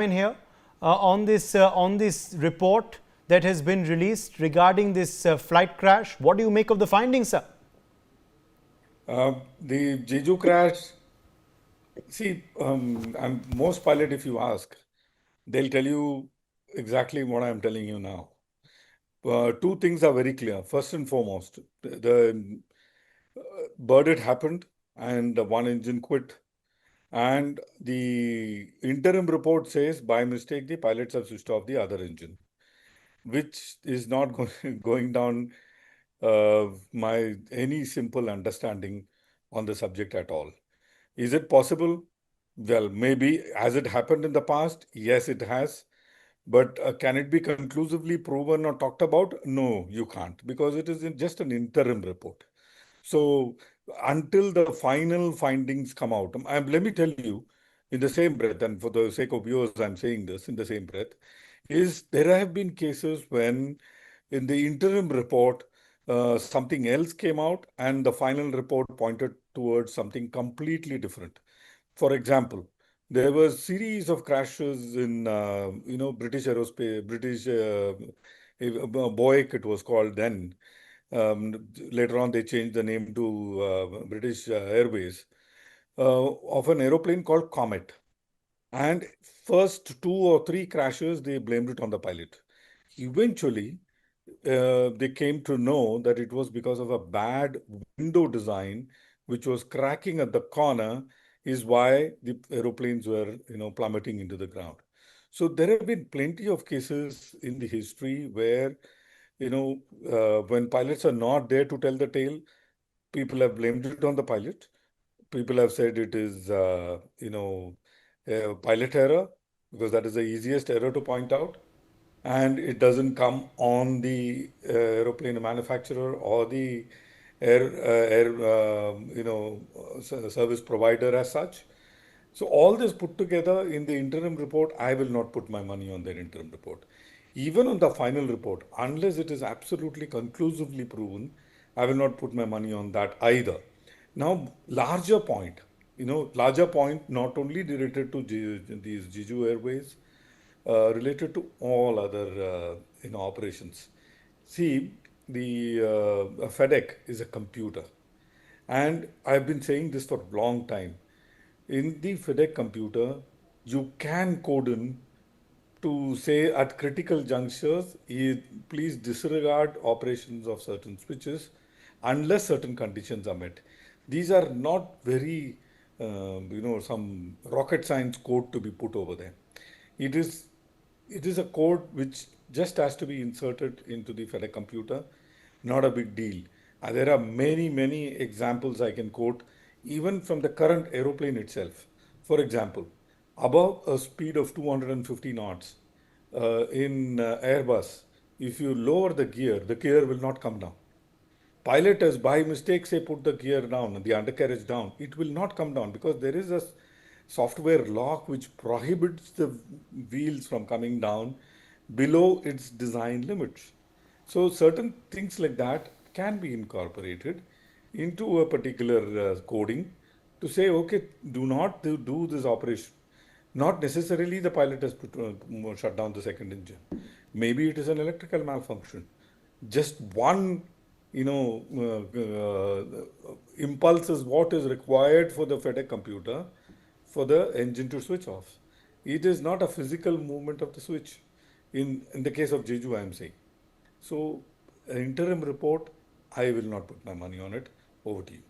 in here on this report that has been released regarding this flight crash. What do you make of the findings, sir? The Jeju crash, see, most pilot, if you ask, they'll tell you exactly what I'm telling you now. Two things are very clear. First and foremost, the bird had happened and one engine quit. And the interim report says by mistake the pilots have switched off the other engine, which is not going down my any simple understanding on the subject at all. Is it possible? Well, maybe. Has it happened in the past? Yes, it has. But can it be conclusively proven or talked about? No, you can't, because it is just an interim report. So until the final findings come out, let me tell you, in the same breath, and for the sake of viewers, I'm saying this in the same breath, is there have been cases when in the interim report, something else came out and the final report pointed towards something completely different. For example, there were series of crashes in, British aerospace, British, Boeing it was called then. Later on, they changed the name to British Airways, of an aeroplane called Comet. And first two or three crashes, they blamed it on the pilot. Eventually, they came to know that it was because of a bad window design, which was cracking at the corner, is why the aeroplanes were, plummeting into the ground. So there have been plenty of cases in the history where, when pilots are not there to tell the tale, people have blamed it on the pilot. People have said it is, pilot error, because that is the easiest error to point out, and it doesn't come on the aeroplane manufacturer or the service provider as such. So all this put together in the interim report, I will not put my money on their interim report. Even on the final report, unless it is absolutely conclusively proven, I will not put my money on that either. Now, larger point, not only related to these Jeju Airways, related to all other operations. See, the FedEx is a computer, and I've been saying this for a long time. In the FedEx computer, you can code in to say at critical junctures, please disregard operations of certain switches unless certain conditions are met. These are not very, some rocket science code to be put over there. It is it is a code which just has to be inserted into the FedEx computer. Not a big deal. There are many, many examples I can quote, even from the current aeroplane itself. For example, above a speed of 250 knots in Airbus, if you lower the gear will not come down. Pilot has by mistake say put the gear down, the undercarriage down, it will not come down because there is a software lock which prohibits the wheels from coming down below its design limits. So certain things like that can be incorporated into a particular coding to say, okay, do not do this operation. Not necessarily the pilot has shut down the second engine. Maybe it is an electrical malfunction. Just one, impulse is what is required for the FedEx computer for the engine to switch off. It is not a physical movement of the switch. In the case of Jeju, I am saying. So, an interim report, I will not put my money on it. Over to you.